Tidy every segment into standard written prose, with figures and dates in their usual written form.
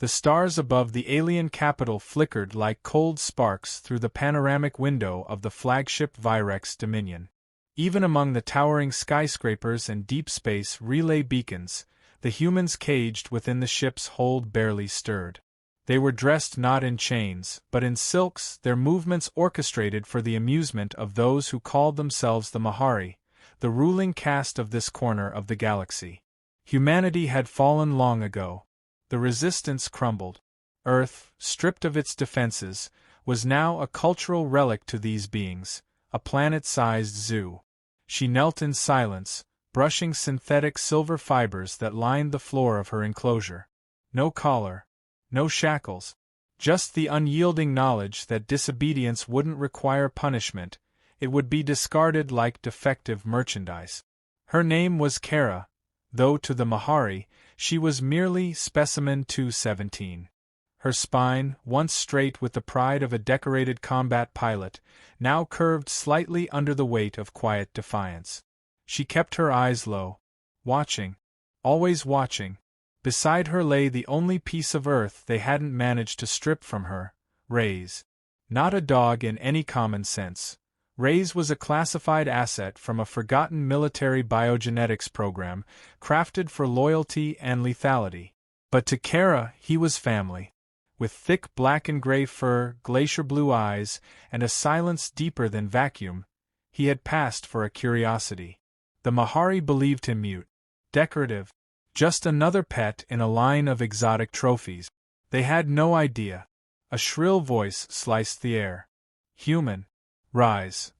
The stars above the alien capital flickered like cold sparks through the panoramic window of the flagship Virex Dominion. Even among the towering skyscrapers and deep space relay beacons, the humans caged within the ship's hold barely stirred. They were dressed not in chains, but in silks, their movements orchestrated for the amusement of those who called themselves the Mahari, the ruling caste of this corner of the galaxy. Humanity had fallen long ago. The resistance crumbled. Earth, stripped of its defenses, was now a cultural relic to these beings, a planet-sized zoo. She knelt in silence, brushing synthetic silver fibers that lined the floor of her enclosure. No collar. No shackles. Just the unyielding knowledge that disobedience wouldn't require punishment, it would be discarded like defective merchandise. Her name was Kara, though to the Mahari, she was merely Specimen 217. Her spine, once straight with the pride of a decorated combat pilot, now curved slightly under the weight of quiet defiance. She kept her eyes low, watching, always watching. Beside her lay the only piece of earth they hadn't managed to strip from her, Reyes. Not a dog in any common sense. Reyes was a classified asset from a forgotten military biogenetics program, crafted for loyalty and lethality. But to Kara, he was family. With thick black and gray fur, glacier blue eyes, and a silence deeper than vacuum, he had passed for a curiosity. The Mahari believed him mute, decorative. Just another pet in a line of exotic trophies. They had no idea. A shrill voice sliced the air. Human. Rise.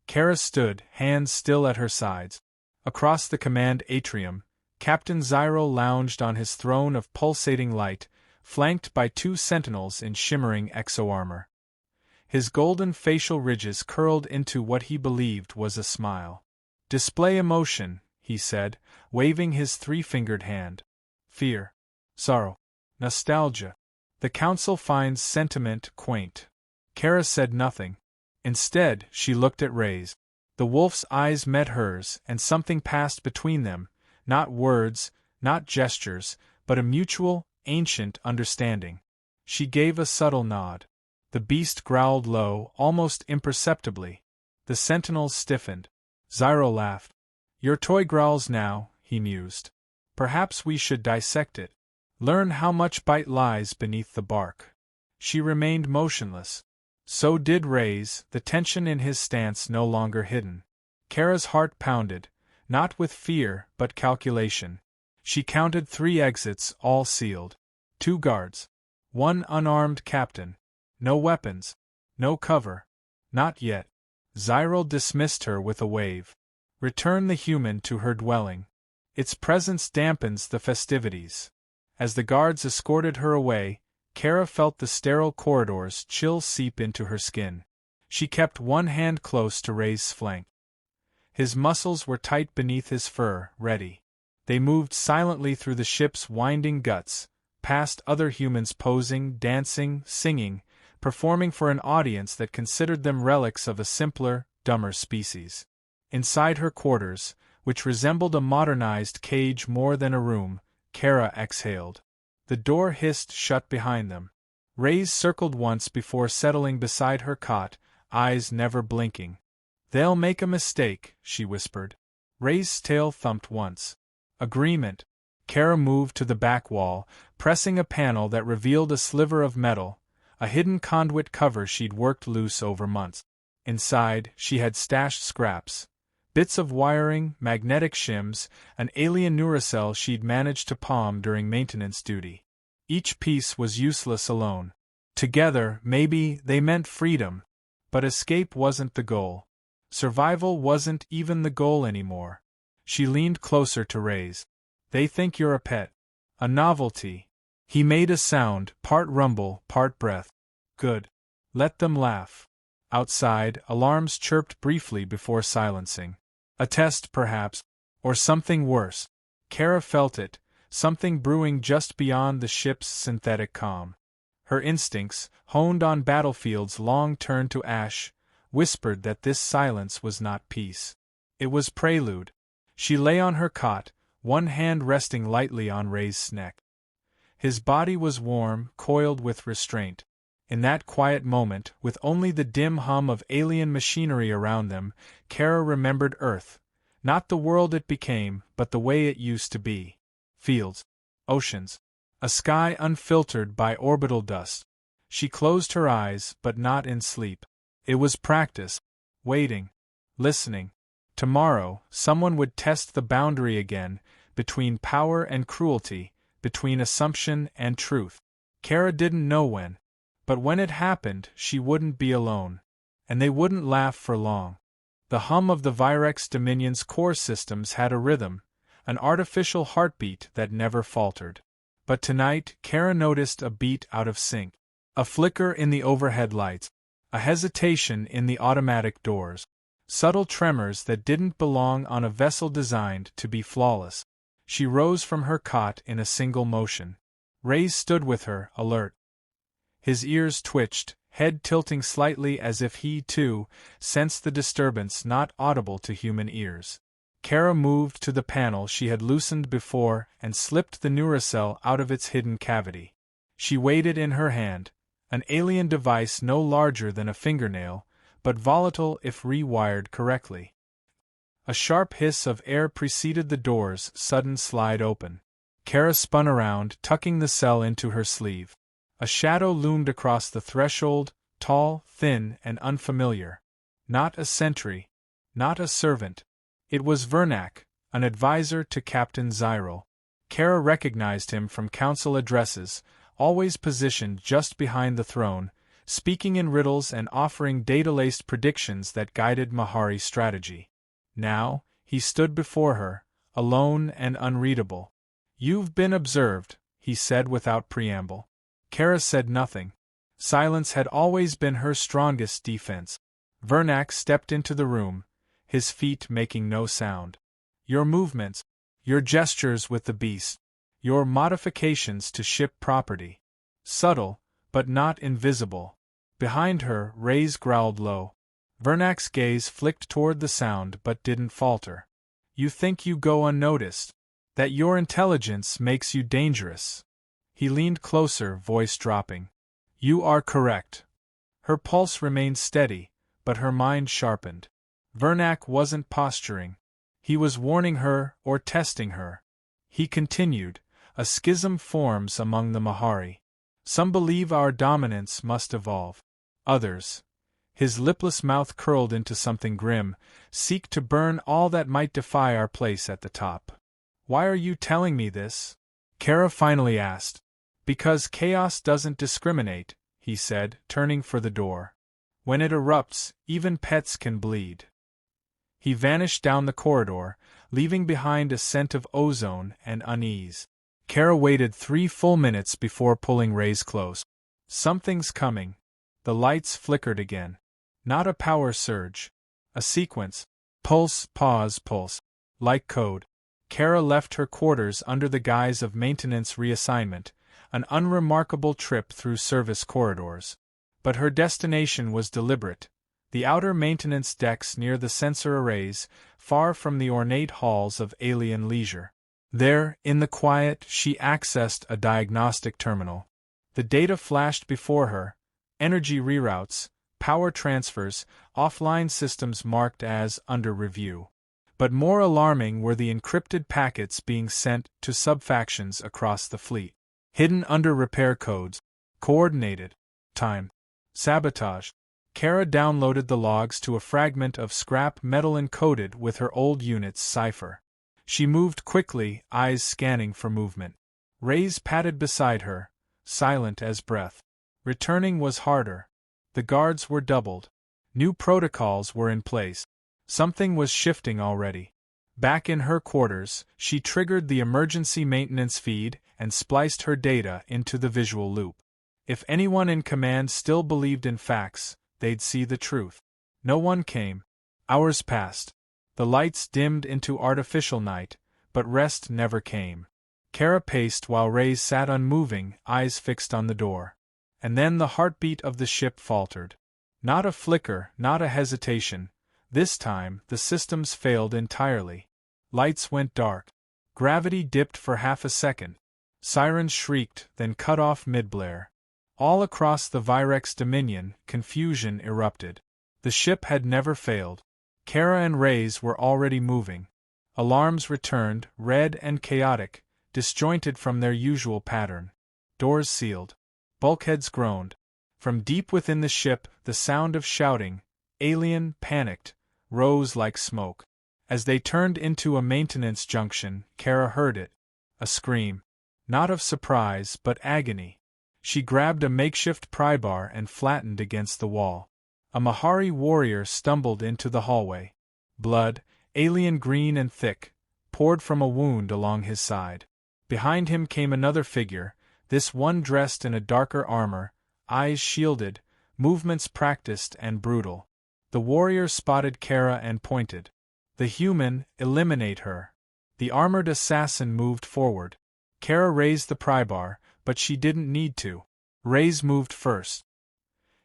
Kara stood, hands still at her sides. Across the command atrium, Captain Zyro lounged on his throne of pulsating light, flanked by 2 sentinels in shimmering exo-armor. His golden facial ridges curled into what he believed was a smile. Display emotion, he said, waving his 3-fingered hand. Fear. Sorrow. Nostalgia. The council finds sentiment quaint. Kara said nothing. Instead, she looked at Reyes. The wolf's eyes met hers, and something passed between them, not words, not gestures, but a mutual, ancient understanding. She gave a subtle nod. The beast growled low, almost imperceptibly. The sentinels stiffened. Zyro laughed. Your toy growls now, he mused. Perhaps we should dissect it. Learn how much bite lies beneath the bark. She remained motionless. So did Reyes, the tension in his stance no longer hidden. Kara's heart pounded, not with fear but calculation. She counted 3 exits, all sealed. 2 guards. 1 unarmed captain. No weapons. No cover. Not yet. Zyro dismissed her with a wave. Return the human to her dwelling. Its presence dampens the festivities. As the guards escorted her away, Kara felt the sterile corridor's chill seep into her skin. She kept one hand close to Reyes' flank. His muscles were tight beneath his fur, ready. They moved silently through the ship's winding guts, past other humans posing, dancing, singing, performing for an audience that considered them relics of a simpler, dumber species. Inside her quarters, which resembled a modernized cage more than a room, Kara exhaled. The door hissed shut behind them. Reyes circled once before settling beside her cot, eyes never blinking. They'll make a mistake, she whispered. Reyes' tail thumped once. Agreement. Kara moved to the back wall, pressing a panel that revealed a sliver of metal, a hidden conduit cover she'd worked loose over months. Inside, she had stashed scraps. Bits of wiring, magnetic shims, an alien neurocell she'd managed to palm during maintenance duty. Each piece was useless alone. Together, maybe, they meant freedom. But escape wasn't the goal. Survival wasn't even the goal anymore. She leaned closer to Reyes. They think you're a pet. A novelty. He made a sound, part rumble, part breath. Good. Let them laugh. Outside, alarms chirped briefly before silencing. A test, perhaps, or something worse. Kara felt it, something brewing just beyond the ship's synthetic calm. Her instincts, honed on battlefields long turned to ash, whispered that this silence was not peace. It was prelude. She lay on her cot, one hand resting lightly on Reyes' neck. His body was warm, coiled with restraint. In that quiet moment, with only the dim hum of alien machinery around them, Kara remembered Earth. Not the world it became, but the way it used to be. Fields. Oceans. A sky unfiltered by orbital dust. She closed her eyes, but not in sleep. It was practice. Waiting. Listening. Tomorrow, someone would test the boundary again, between power and cruelty, between assumption and truth. Kara didn't know when. But when it happened, she wouldn't be alone. And they wouldn't laugh for long. The hum of the Virex Dominion's core systems had a rhythm, an artificial heartbeat that never faltered. But tonight, Kara noticed a beat out of sync. A flicker in the overhead lights. A hesitation in the automatic doors. Subtle tremors that didn't belong on a vessel designed to be flawless. She rose from her cot in a single motion. Reyes stood with her, alert. His ears twitched, head tilting slightly as if he, too, sensed the disturbance not audible to human ears. Kara moved to the panel she had loosened before and slipped the neurocell out of its hidden cavity. She weighed it in her hand, an alien device no larger than a fingernail, but volatile if rewired correctly. A sharp hiss of air preceded the door's sudden slide open. Kara spun around, tucking the cell into her sleeve. A shadow loomed across the threshold, tall, thin, and unfamiliar. Not a sentry. Not a servant. It was Vernak, an advisor to Captain Zyril. Kara recognized him from council addresses, always positioned just behind the throne, speaking in riddles and offering data-laced predictions that guided Mahari's strategy. Now, he stood before her, alone and unreadable. "You've been observed," he said without preamble. Kara said nothing. Silence had always been her strongest defense. Vernak stepped into the room, his feet making no sound. "Your movements, your gestures with the beast, your modifications to ship property. Subtle, but not invisible." Behind her, Reyes growled low. Vernak's gaze flicked toward the sound but didn't falter. "You think you go unnoticed? That your intelligence makes you dangerous?" He leaned closer, voice dropping. "You are correct." Her pulse remained steady, but her mind sharpened. Vernak wasn't posturing. He was warning her or testing her. He continued, "A schism forms among the Mahari. Some believe our dominance must evolve. Others," his lipless mouth curled into something grim, "seek to burn all that might defy our place at the top." "Why are you telling me this?" Kara finally asked. "Because chaos doesn't discriminate," he said, turning for the door. "When it erupts, even pets can bleed." He vanished down the corridor, leaving behind a scent of ozone and unease. Kara waited 3 full minutes before pulling Reyes close. "Something's coming." The lights flickered again. Not a power surge. A sequence. Pulse, pause, pulse. Like code. Kara left her quarters under the guise of maintenance reassignment, an unremarkable trip through service corridors. But her destination was deliberate. The outer maintenance decks near the sensor arrays, far from the ornate halls of alien leisure. There, in the quiet, she accessed a diagnostic terminal. The data flashed before her: energy reroutes, power transfers, offline systems marked as under review. But more alarming were the encrypted packets being sent to subfactions across the fleet. Hidden under repair codes. Coordinated. Time. Sabotage. Kara downloaded the logs to a fragment of scrap metal encoded with her old unit's cipher. She moved quickly, eyes scanning for movement. Reyes padded beside her, silent as breath. Returning was harder. The guards were doubled. New protocols were in place. Something was shifting already. Back in her quarters, she triggered the emergency maintenance feed and spliced her data into the visual loop. If anyone in command still believed in facts, they'd see the truth. No one came. Hours passed. The lights dimmed into artificial night, but rest never came. Kara paced while Reyes sat unmoving, eyes fixed on the door. And then the heartbeat of the ship faltered. Not a flicker, not a hesitation. This time, the systems failed entirely. Lights went dark. Gravity dipped for half a second. Sirens shrieked, then cut off mid-blare. All across the Virex Dominion, confusion erupted. The ship had never failed. Kara and Reyes were already moving. Alarms returned, red and chaotic, disjointed from their usual pattern. Doors sealed. Bulkheads groaned. From deep within the ship, the sound of shouting, alien, panicked, rose like smoke. As they turned into a maintenance junction, Kara heard it. A scream. Not of surprise, but agony. She grabbed a makeshift prybar and flattened against the wall. A Mahari warrior stumbled into the hallway. Blood, alien green and thick, poured from a wound along his side. Behind him came another figure, this one dressed in a darker armor, eyes shielded, movements practiced and brutal. The warrior spotted Kara and pointed. The human, eliminate her. The armored assassin moved forward. Kara raised the prybar, but she didn't need to. Reyes moved first.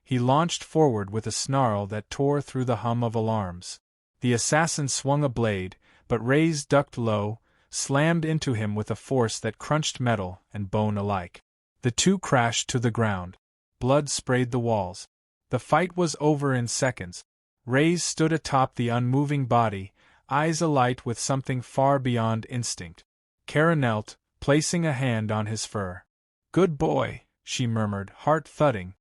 He launched forward with a snarl that tore through the hum of alarms. The assassin swung a blade, but Reyes ducked low, slammed into him with a force that crunched metal and bone alike. The two crashed to the ground. Blood sprayed the walls. The fight was over in seconds. Reyes stood atop the unmoving body, eyes alight with something far beyond instinct. Kara knelt, placing a hand on his fur. "Good boy," she murmured, heart thudding.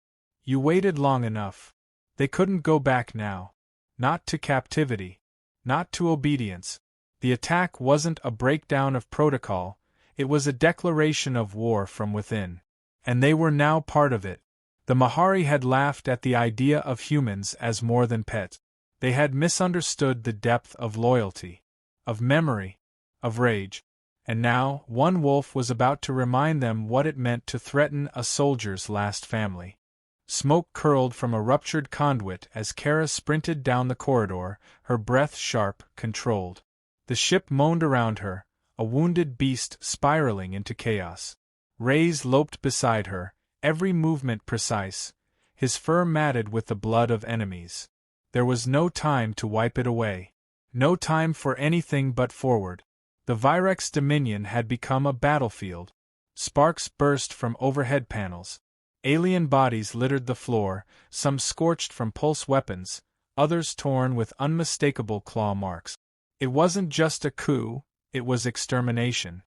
"You waited long enough. They couldn't go back now. Not to captivity. Not to obedience. The attack wasn't a breakdown of protocol, it was a declaration of war from within. And they were now part of it. The Mahari had laughed at the idea of humans as more than pets. They had misunderstood the depth of loyalty, of memory, of rage. And now, one wolf was about to remind them what it meant to threaten a soldier's last family. Smoke curled from a ruptured conduit as Kara sprinted down the corridor, her breath sharp, controlled. The ship moaned around her, a wounded beast spiraling into chaos. Reyes loped beside her, every movement precise, his fur matted with the blood of enemies. There was no time to wipe it away. No time for anything but forward. The Virex Dominion had become a battlefield. Sparks burst from overhead panels. Alien bodies littered the floor, some scorched from pulse weapons, others torn with unmistakable claw marks. It wasn't just a coup, it was extermination.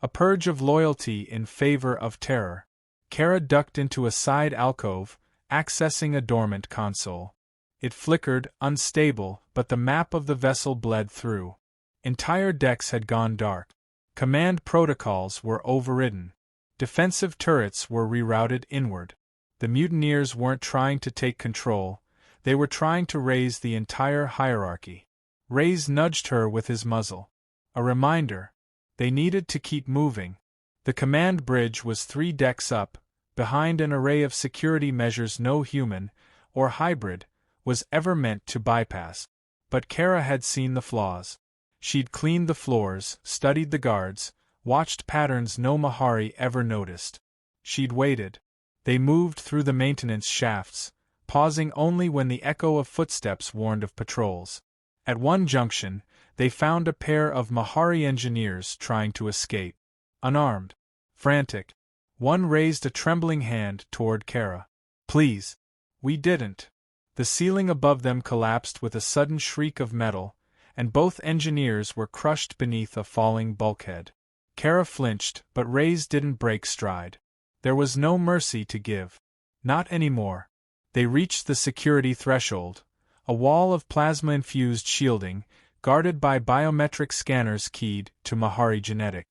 A purge of loyalty in favor of terror. Kara ducked into a side alcove, accessing a dormant console. It flickered, unstable, but the map of the vessel bled through. Entire decks had gone dark. Command protocols were overridden. Defensive turrets were rerouted inward. The mutineers weren't trying to take control, they were trying to raise the entire hierarchy. Reyes nudged her with his muzzle. A reminder. They needed to keep moving. The command bridge was 3 decks up, behind an array of security measures no human, or hybrid, was ever meant to bypass. But Kara had seen the flaws. She'd cleaned the floors, studied the guards, watched patterns no Mahari ever noticed. She'd waited. They moved through the maintenance shafts, pausing only when the echo of footsteps warned of patrols. At one junction, they found a pair of Mahari engineers trying to escape. Unarmed. Frantic. One raised a trembling hand toward Kara. "Please." "We didn't." The ceiling above them collapsed with a sudden shriek of metal, and both engineers were crushed beneath a falling bulkhead. Kara flinched, but Reyes didn't break stride. There was no mercy to give. Not anymore. They reached the security threshold, a wall of plasma-infused shielding, guarded by biometric scanners keyed to Mahari genetic.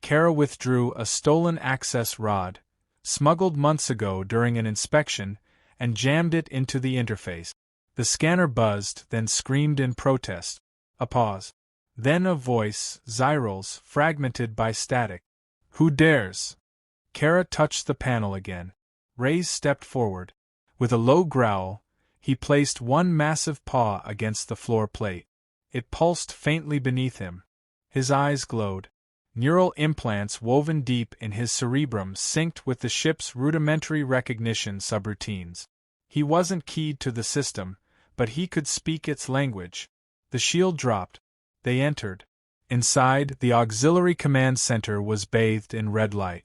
Kara withdrew a stolen access rod, smuggled months ago during an inspection, and jammed it into the interface. The scanner buzzed, then screamed in protest. A pause. Then a voice, Zyral's, fragmented by static. "Who dares?" Kara touched the panel again. Reyes stepped forward. With a low growl, he placed one massive paw against the floor plate. It pulsed faintly beneath him. His eyes glowed. Neural implants woven deep in his cerebrum synced with the ship's rudimentary recognition subroutines. He wasn't keyed to the system, but he could speak its language. The shield dropped. They entered. Inside, the auxiliary command center was bathed in red light.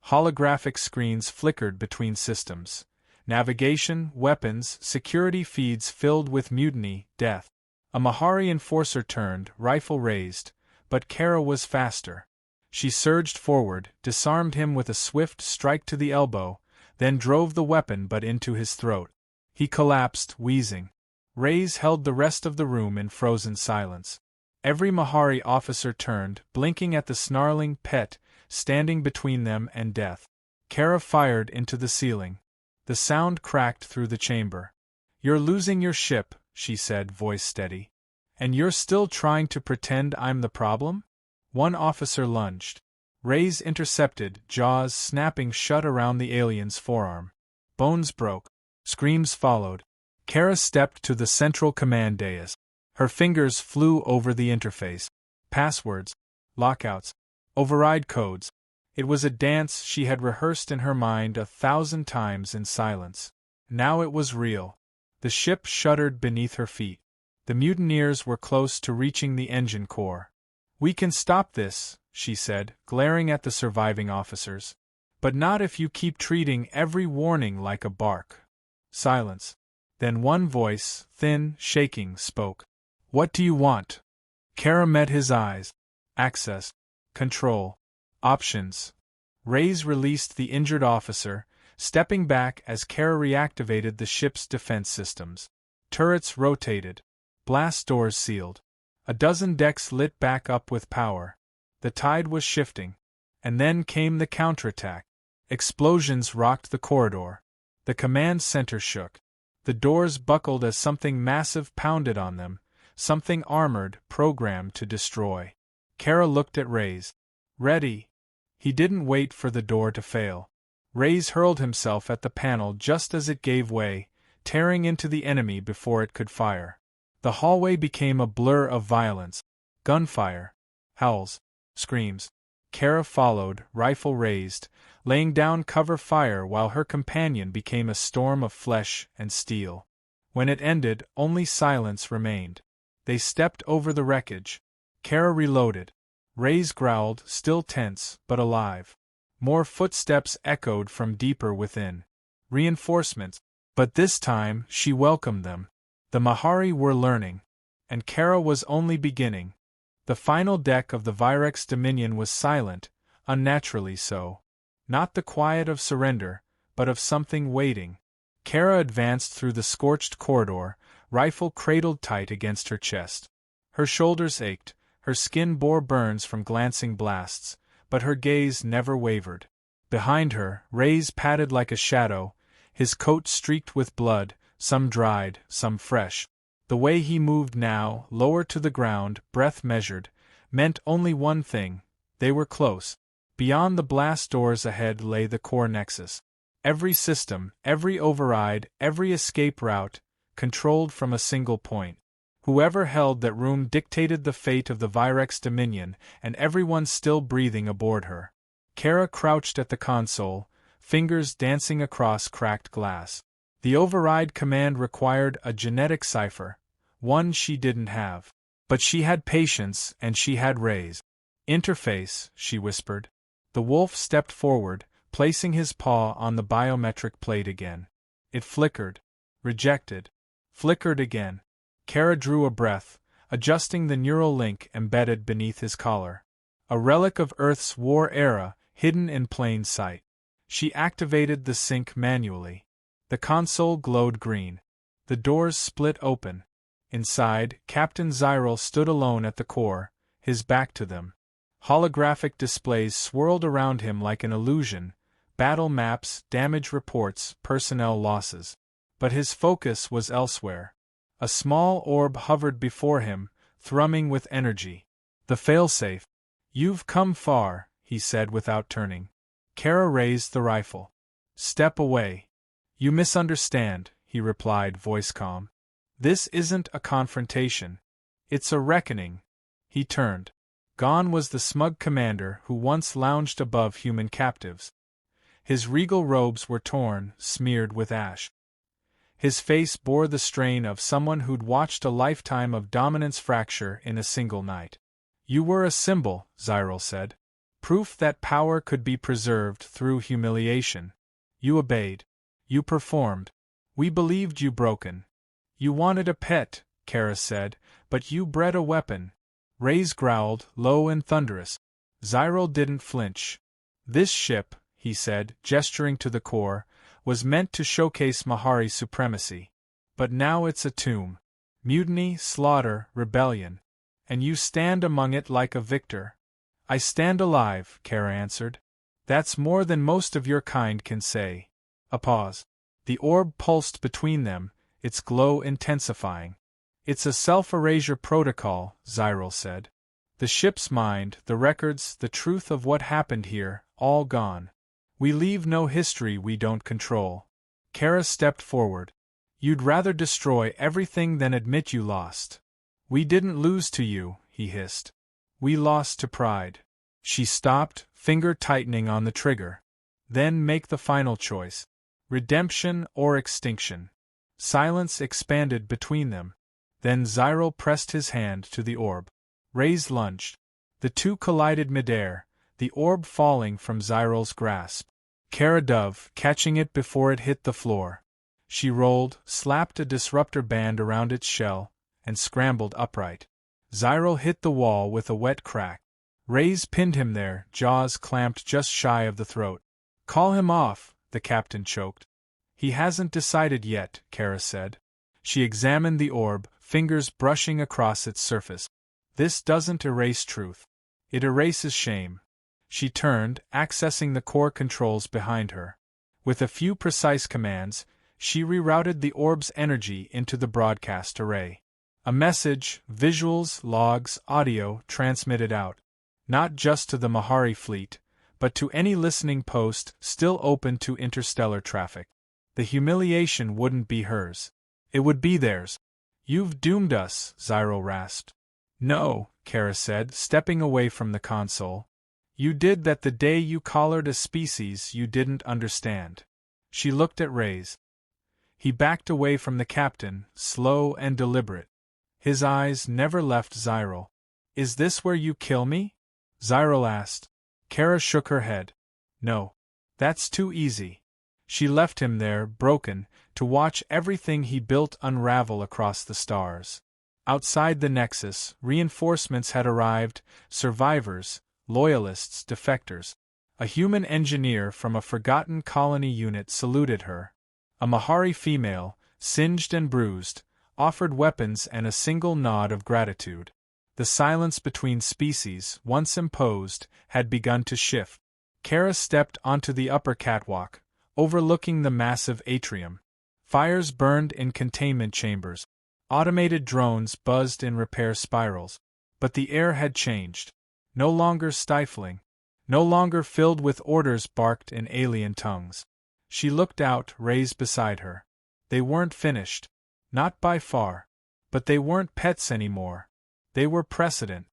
Holographic screens flickered between systems. Navigation, weapons, security feeds filled with mutiny, death. A Mahari enforcer turned, rifle raised, but Kara was faster. She surged forward, disarmed him with a swift strike to the elbow, then drove the weapon but into his throat. He collapsed, wheezing. Reyes held the rest of the room in frozen silence. Every Mahari officer turned, blinking at the snarling pet, standing between them and death. Kara fired into the ceiling. The sound cracked through the chamber. "You're losing your ship," she said, voice steady. "And you're still trying to pretend I'm the problem?" One officer lunged. Reyes intercepted, jaws snapping shut around the alien's forearm. Bones broke. Screams followed. Kara stepped to the central command dais. Her fingers flew over the interface. Passwords. Lockouts. Override codes. It was a dance she had rehearsed in her mind 1,000 times in silence. Now it was real. The ship shuddered beneath her feet. The mutineers were close to reaching the engine core. "We can stop this," she said, glaring at the surviving officers. "But not if you keep treating every warning like a bark." Silence. Then one voice, thin, shaking, spoke. "What do you want?" Kara met his eyes. "Access. Control. Options." Reyes released the injured officer, stepping back as Kara reactivated the ship's defense systems. Turrets rotated. Blast doors sealed. A dozen decks lit back up with power. The tide was shifting. And then came the counterattack. Explosions rocked the corridor. The command center shook. The doors buckled as something massive pounded on them, something armored, programmed to destroy. Kara looked at Reyes. "Ready." He didn't wait for the door to fail. Reyes hurled himself at the panel just as it gave way, tearing into the enemy before it could fire. The hallway became a blur of violence. Gunfire. Howls. Screams. Kara followed, rifle raised, laying down cover fire while her companion became a storm of flesh and steel. When it ended, only silence remained. They stepped over the wreckage. Kara reloaded. Reyes growled, still tense, but alive. More footsteps echoed from deeper within. Reinforcements. But this time, she welcomed them. The Mahari were learning. And Kara was only beginning. The final deck of the Virex Dominion was silent, unnaturally so. Not the quiet of surrender, but of something waiting. Kara advanced through the scorched corridor, rifle cradled tight against her chest. Her shoulders ached, her skin bore burns from glancing blasts, but her gaze never wavered. Behind her, Reyes padded like a shadow, his coat streaked with blood, some dried, some fresh. The way he moved now, lower to the ground, breath measured, meant only one thing: they were close. Beyond the blast doors ahead lay the core nexus. Every system, every override, every escape route, controlled from a single point. Whoever held that room dictated the fate of the Virex Dominion, and everyone still breathing aboard her. Kara crouched at the console, fingers dancing across cracked glass. The override command required a genetic cipher, one she didn't have. But she had patience, and she had Reyes. "Interface," she whispered. The wolf stepped forward, placing his paw on the biometric plate again. It flickered. Rejected. Flickered again. Kara drew a breath, adjusting the neural link embedded beneath his collar. A relic of Earth's war era, hidden in plain sight. She activated the sync manually. The console glowed green. The doors split open. Inside, Captain Zyril stood alone at the core, his back to them. Holographic displays swirled around him like an illusion, battle maps, damage reports, personnel losses. But his focus was elsewhere. A small orb hovered before him, thrumming with energy. The failsafe. "You've come far," he said without turning. Kara raised the rifle. "Step away." "You misunderstand," he replied, voice calm. "This isn't a confrontation. It's a reckoning." He turned. Gone was the smug commander who once lounged above human captives. His regal robes were torn, smeared with ash. His face bore the strain of someone who'd watched a lifetime of dominance fracture in a single night. "You were a symbol," Zyril said. Proof that power could be preserved through humiliation. You obeyed. You performed. We believed you broken. You wanted a pet, Kara said, but you bred a weapon. Reyes growled, low and thunderous. Zyril didn't flinch. This ship, he said, gesturing to the core, was meant to showcase Mahari supremacy. But now it's a tomb. Mutiny, slaughter, rebellion. And you stand among it like a victor. I stand alive, Kara answered. That's more than most of your kind can say. A pause. The orb pulsed between them, its glow intensifying. It's a self-erasure protocol, Zyril said. The ship's mind, the records, the truth of what happened here, all gone. We leave no history we don't control. Kara stepped forward. You'd rather destroy everything than admit you lost. We didn't lose to you, he hissed. We lost to pride. She stopped, finger tightening on the trigger. Then make the final choice. Redemption or extinction. Silence expanded between them. Then Zyril pressed his hand to the orb. Reyes lunged. The two collided midair, the orb falling from Zyril's grasp. Kara dove, catching it before it hit the floor. She rolled, slapped a disruptor band around its shell, and scrambled upright. Zyril hit the wall with a wet crack. Reyes pinned him there, jaws clamped just shy of the throat. Call him off, the captain choked. He hasn't decided yet, Kara said. She examined the orb, fingers brushing across its surface. This doesn't erase truth. It erases shame. She turned, accessing the core controls behind her. With a few precise commands, she rerouted the orb's energy into the broadcast array. A message, visuals, logs, audio, transmitted out. Not just to the Mahari fleet, but to any listening post still open to interstellar traffic. The humiliation wouldn't be hers. It would be theirs. You've doomed us, Zyril rasped. No, Kara said, stepping away from the console. You did that the day you collared a species you didn't understand. She looked at Reyes. He backed away from the captain, slow and deliberate. His eyes never left Zyril. Is this where you kill me? Zyril asked. Kara shook her head. No. That's too easy. She left him there, broken, to watch everything he built unravel across the stars. Outside the Nexus, reinforcements had arrived, survivors, loyalists, defectors. A human engineer from a forgotten colony unit saluted her. A Mahari female, singed and bruised, offered weapons and a single nod of gratitude. The silence between species, once imposed, had begun to shift. Kara stepped onto the upper catwalk, overlooking the massive atrium. Fires burned in containment chambers. Automated drones buzzed in repair spirals. But the air had changed. No longer stifling. No longer filled with orders barked in alien tongues. She looked out, Reyes beside her. They weren't finished. Not by far. But they weren't pets anymore. They were precedent.